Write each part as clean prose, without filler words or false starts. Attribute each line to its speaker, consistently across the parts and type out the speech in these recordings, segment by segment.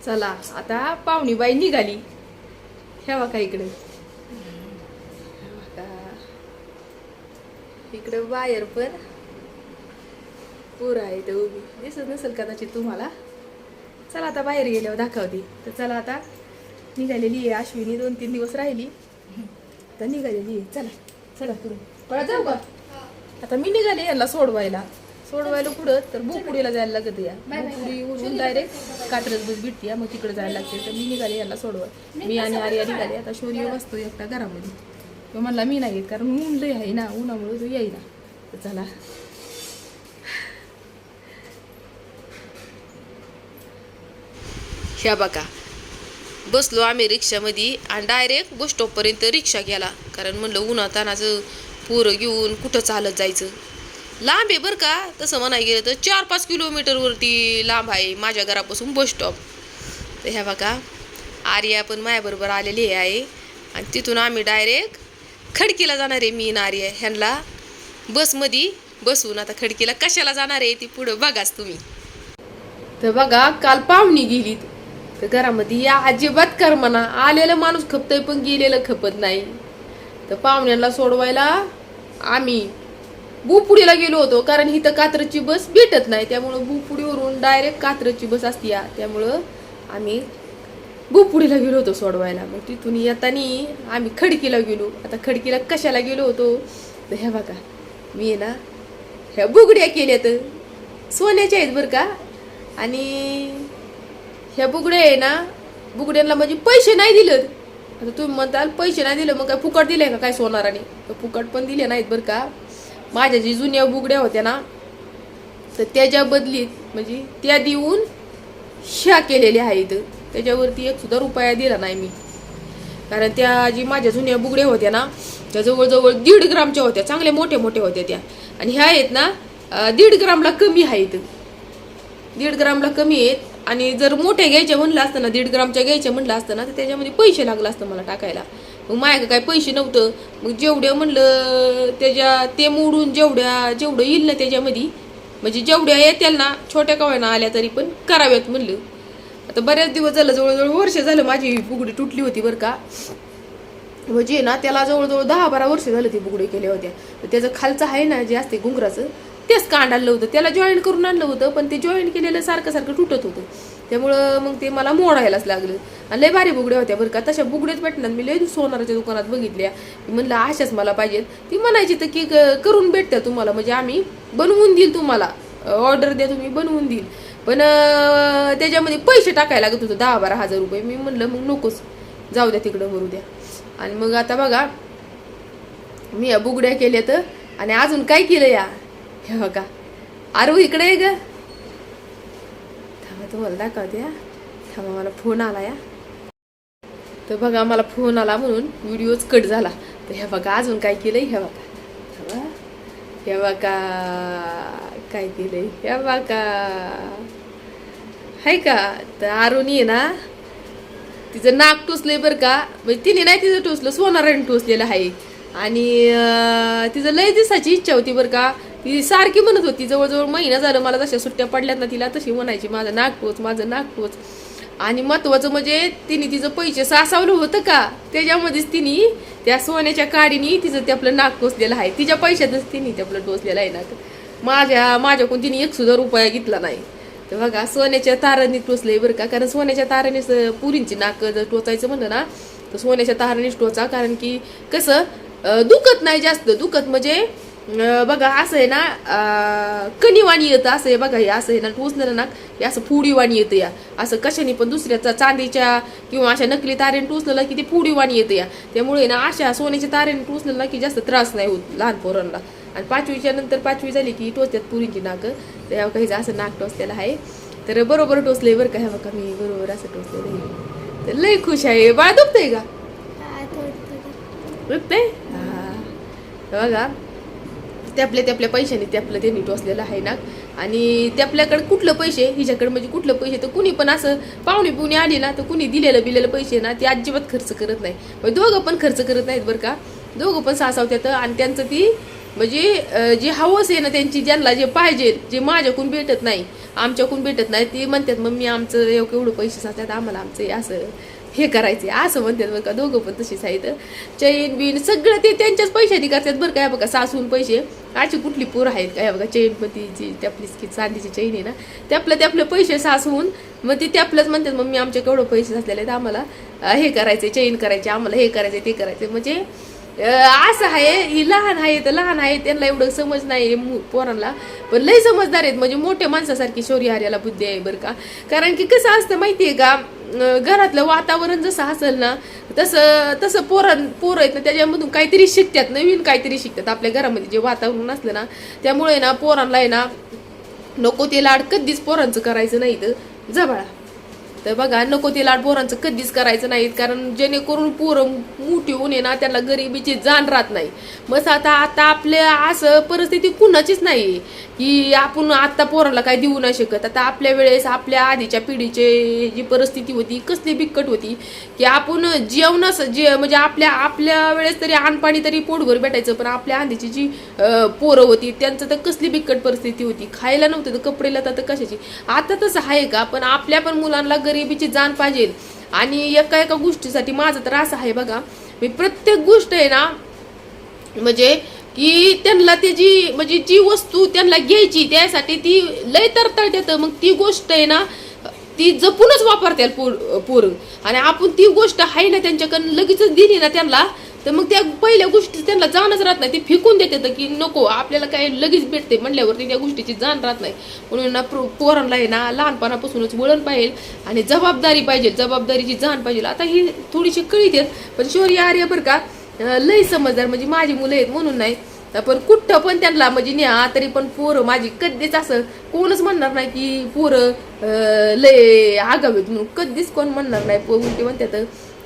Speaker 1: चला आता पाहुणी बाई निघाली. ठेवा का इकडे, इकडे बाहेर पण पूर आहे ते उभी दिसत नसेल कदाचित तुम्हाला. चला आता बाहेर गेल्यावर दाखवते. तर चला आता निघालेली आहे अश्विनी, 2-3 दिवस राहिली तर निघालेली आहे. चला चला पुढे पळा जाऊ का. आता मी निघाले यांना सोडवायला पुढं तर बुपुडीला जायला लागत. या बुपुडी उडून डायरेक्ट कात्रज बस भेटते, मग तिकडे जायला लागते. तर मी निघाले यांना सोडवाय. मी आणि आर्या निघाले. आता शौर्य बसतो एकटा घरामध्ये. तो म्हणला मी नाही येत कारण ऊन लय आहे ना, उन्हामुळे तो येईना. तर चला ह्या बघा बसलो आम्ही रिक्षामध्ये आणि डायरेक्ट बस स्टॉपपर्यंत रिक्षा गेला. कारण म्हणलं उन्हातानाचं पोरं घेऊन कुठं चालत जायचं. लांब आहे बरं का, तसं म्हणाय गेलं तर 4-5 किलोमीटरवरती लांब आहे माझ्या घरापासून बस स्टॉप. तर ह्या बघा आर्या पण माझ्याबरोबर आलेली आहे आणि तिथून आम्ही डायरेक्ट खडकीला जाणार आहे. मी आणि आर्या ह्यांना बसमध्ये बसून आता खडकीला कशाला जाणार आहे ती पुढं बघाच तुम्ही. तर बघा काल पाहुणी गेली तर घरामध्ये या अजिबात करमना. आलेलं माणूस खपतय पण गेलेलं खपत नाही. तर पाहुण्यांना सोडवायला आम्ही बुपुडीला गेलो होतो कारण इथं कात्रजची बस भेटत नाही. त्यामुळं बुपुडीवरून डायरेक्ट कात्रजची बस असते या, त्यामुळं आम्ही बुपुडीला गेलो होतो सोडवायला. मग तिथून येताना आम्ही खडकीला गेलो. आता खडकीला कशाला गेलो होतो तर ह्या बघा मी आहे ना ह्या बुगड्या केल्यात सोन्याच्या आहेत बरं का. आणि ह्या बुगड्या आहे ना, बुगड्यांना म्हणजे पैसे नाही दिलं. आता तुम्ही म्हणताल पैसे नाही दिलं मग काय फुकट दिले का काय सोनाराने. तर फुकट पण दिले नाहीत बरं का. माझ्या जी जुन्या बुगड्या होत्या ना तर त्याच्या बदलीत म्हणजे त्या देऊन ह्या केलेल्या आहेत. त्याच्यावरती ₹1 सुद्धा दिला नाही मी. कारण त्या जी माझ्या जुन्या बुगड्या होत्या ना त्या जवळजवळ 1.5 ग्रामच्या होत्या, चांगल्या मोठ्या मोठ्या होत्या त्या. आणि ह्या आहेत ना 1.5 ग्रामला कमी आहेत. 1.5 ग्रामला कमी आहेत. आणि जर मोठ्या घ्यायच्या म्हणलं असतं ना 1.5 ग्रामच्या घ्यायच्या म्हणलं असतं ना तर त्याच्यामध्ये पैसे लागलं असतं मला टाकायला. मग माझ्याकडे काही पैसे नव्हतं. मग जेवढ्या म्हणलं ते मोडून जेवढं येईल ना त्याच्यामध्ये म्हणजे जेवढ्या येतील ना छोट्या कवायना आल्या तरी पण कराव्यात म्हणलं. आता बऱ्याच दिवस झालं, जवळजवळ वर्ष झालं माझी बुगडी तुटली होती बरं का. म्हणजे ना त्याला जवळजवळ 10-12 वर्ष झालं ती बुगडी केल्या होत्या. तर त्याचं खालचं आहे ना जे असते घुंगराचं तेच कांड आणलं होतं. त्याला जॉईंट करून आणलं होतं पण ते जॉईंट केलेलं सारखं तुटत होतं. त्यामुळं मग ते मला मोडायलाच लागलं. आणि लय भारी बुगड्या होत्या बरं का. तशा बुगड्याच भेटणार मी लय सोनाराच्या दुकानात बघितल्या. म्हणलं अशाच मला पाहिजेत. ती म्हणायची तर की करून भेटत्या तुम्हाला म्हणजे आम्ही बनवून देईल तुम्हाला, ऑर्डर द्या तुम्ही बनवून देईल. पण त्याच्यामध्ये पैसे टाकायला लागत होतं 10-12 हजार रुपये. मी म्हणलं मग नकोच, जाऊ द्या तिकडं मरू द्या. आणि मग आता बघा मी या बुगड्या केल्या तर आणि अजून काय केलं या हे बघा. आरू इकडे आहे ग, थांबा तुम्हाला दाखवते. थांबा मला फोन आला या. तर बघा मला फोन आला म्हणून व्हिडिओच कट झाला. तर हे बघा अजून काय केलंय हे बघा. हे बघा काय केलंय हे बघा हाय का. तर आरुनी आहे ना तिचं नाक टोचलंय बरं का. म्हणजे तिने नाही तिचं टोचलं, सोनाराने टोचलेलं आहे. आणि तिचं लय दिवसाची इच्छा होती बरं का. ती सारखी म्हणत होती, जवळजवळ महिना झालं मला जशा सुट्ट्या पडल्यात ना तिला तशी म्हणायची माझं नाक टोच माझं नाक टोच. आणि महत्वाचं म्हणजे तिने तिचं पैसे सासावलं होतं का त्याच्यामध्येच तिने त्या सोन्याच्या काडीने तिचं ते आपलं नाक टोचलेलं आहे. तिच्या पैशातच तिने ते आपलं टोचलेलं आहे नाक. माझ्याकडून तिने ₹1 सुद्धा घेतला नाही. तर बघा सोन्याच्या तारांनी टोचलंय बरं का. कारण सोन्याच्या तारानेच पुरींची नाक जर टोचायचं म्हणलं ना तर सोन्याच्या तारानेच टोचा. कारण की कसं दुखत नाही जास्त. दुखत म्हणजे बघा असं आहे ना कणीवाणी येतं असं आहे बघा. हे असं आहे ना टोचलेलं नाक हे असं फुडीवाणी येतं या. असं कशाने पण दुसऱ्याचा चांदीच्या किंवा अशा नकली तारेने टोचलेलं की ते फुडीवाणी येतं या. त्यामुळे ना अशा सोन्याच्या तारेने टोचलेलं ना की जास्त त्रास नाही होत लहान पोरांना. आणि 5वीच्या नंतर 5वी झाली की टोचतात पुरींची नाक. तर काही असं नाक टोचलेलं आहे. तर बरोबर टोचलंय बरं का. हे बघा मी बरोबर असं टोचलेलं आहे. तर लय खुश आहे. बाळ दुखतंय का दुखतंय बघा. त्यापल्या पैशाने त्यांनी टोचलेलं आहे ना. आणि त्यापल्याकडे कुठलं पैसे हिच्याकडे म्हणजे कुठलं पैसे तर कुणी पण असं पाहुणी आली ना तर कुणी दिलेलं पैसे ना ते अजिबात खर्च करत नाही. दोघं पण खर्च करत नाहीत बरं का. दोघं पण सासावत्यात आणि त्यांचं ती म्हणजे जी हवस आहे ना त्यांची, ज्यांना जे पाहिजे, जे माझ्याकडून भेटत नाही, आमच्याकडून भेटत नाही, ते म्हणतात मम्मी आमचं एवढं पैसे साचतात, आम्हाला आमचं असं हे करायचे असं म्हणतात बरं का. दोघं पण तशीच आहेत. चैन बिन सगळं ते त्यांच्याच पैशाने करतात बरं काय. बघा सासून पैसे अशी कुठली पोरं आहेत काय. बघा चैनपतीची त्यापली चांदीची चैन आहे ना, त्यापले पैसे सासून मग ती त्यापलंच म्हणतात मम्मी आमच्या केवढं पैसे साचलेले आहेत, आम्हाला हे करायचे, चैन करायचे, आम्हाला हे करायचे ते करायचे. म्हणजे असं आहे. ही लहान आहे तर लहान आहे, त्यांना एवढं समज नाही पोरांना, पण लय समजदार आहेत. म्हणजे मोठ्या माणसासारखी शौर्य आर्याला बुद्धी आहे बरं का. कारण की कसं असतं माहितीये का, घरातलं वातावरण जसं असेल ना तसं तसं पोरं आहेत ना त्याच्यामधून काहीतरी शिकतात, नवीन काहीतरी शिकतात. आपल्या घरामध्ये जे वातावरण असलं ना त्यामुळे ना पोरांना आहे ना नको ते लाड कधीच पोरांचं करायचं नाही. तर जबाळा तर बघा नको ते लाड पोरांचं कधीच करायचं नाहीत. कारण जेणेकरून पोरं मोठी होऊन ना त्यांना गरिबीची जाण राहत नाही. मग आता आपल्या असं परिस्थिती कुणाचीच नाही की आपण आता पोरांना काय देऊ नाही शकत. आता आपल्या वेळेस आपल्या आधीच्या पिढीची जी परिस्थिती होती कसली बिकट होती की आपण जेवणास म्हणजे आपल्या वेळेस तरी आणपाणी तरी पोटभर भेटायचं, पण आपल्या आधीची जी पोरं होती त्यांचं तर कसली बिकट परिस्थिती होती. खायला नव्हतं तर कपडे तर कशाची. आता तसं आहे का, पण आपल्या पण मुलांना गरिबीची जाण पाहिजे. आणि एका गोष्टीसाठी माझं तर असं आहे बघा, मी प्रत्येक गोष्ट आहे ना म्हणजे की त्यांना त्याची म्हणजे जी वस्तू त्यांना घ्यायची त्यासाठी ती लय तरतळतात. मग ती गोष्ट आहे ना ती जपूनच वापरतात पोरं. आणि आपण ती गोष्ट आहे ना त्यांच्याकडून लगेचच दिली ना त्यांना, तर मग त्या पहिल्या गोष्टी त्यांना जाणच राहत नाही. ती फेकून देतात की नको आपल्याला काय लगेच भेटते म्हणल्यावरती त्या गोष्टीची जाण राहत नाही. म्हणून ना पोरांना आहे ना लहानपणापासूनच वळण पाहिजे आणि जबाबदारी पाहिजे, जबाबदारीची जाण पाहिजे. आता ही थोडीशी कळीत आहेत, पण शौर्य आर्या बरं का लय समजदार. म्हणजे माझी मुलं आहेत म्हणून नाही, पण कुठं पण त्यांना म्हणजे न्या तरी पण पोरं माझी कधीच असं कोणच म्हणणार नाही की पोरं लय आगावीत म्हणून. कधीच कोण म्हणणार नाही. उलटी म्हणतात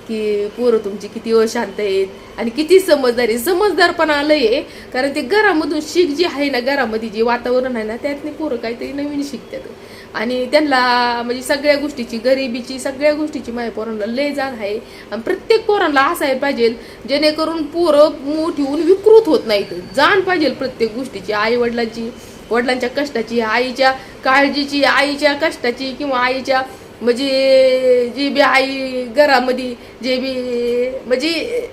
Speaker 1: की पोरं तुमची किती अशांत आहेत आणि किती समजदारपणा लय आहे. कारण ते घरामधून शिक जी आहे ना, घरामध्ये जे वातावरण आहे ना त्यातले पोरं काहीतरी नवीन शिकतात. आणि त्यांना म्हणजे सगळ्या गोष्टीची गरिबीची सगळ्या गोष्टीची माझ्या पोरांना लय जाण आहे. आणि प्रत्येक पोरांना असायला पाहिजे जेणेकरून पोरं मोठी होऊन विकृत होत नाहीत. जाण पाहिजे प्रत्येक गोष्टीची, आई वडिलांच्या कष्टाची, आईच्या काळजीची, आईच्या कष्टाची, किंवा आईच्या म्हणजे जी बी आई घरामध्ये जे बी म्हणजे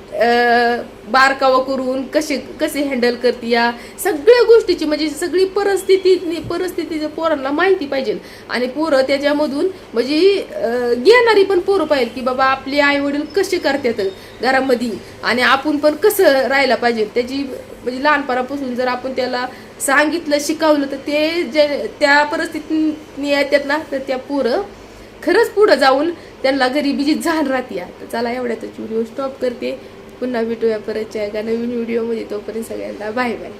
Speaker 1: बारकावा करून कसे हँडल करते या सगळ्या गोष्टीची म्हणजे सगळी परिस्थिती पोरांना माहिती पाहिजे. आणि पोरं त्याच्यामधून म्हणजे घेणारी पण पोरं पाहिजे की बाबा आपले आई वडील कसे करतात घरामध्ये आणि आपण पण कसं राहायला पाहिजे. त्याची म्हणजे लहानपणापासून जर आपण त्याला सांगितलं शिकवलं तर ते त्या परिस्थितीने येतात ना, तर त्या पोरं खरंच पुढं जाऊन त्यांना गरिबीची जाण राहते. तर चला एवढ्यातच व्हिडिओ स्टॉप करते. पुन्हा भेटूया परतच्या एका नवीन व्हिडिओमध्ये. तोपर्यंत सगळ्यांना बाय बाय.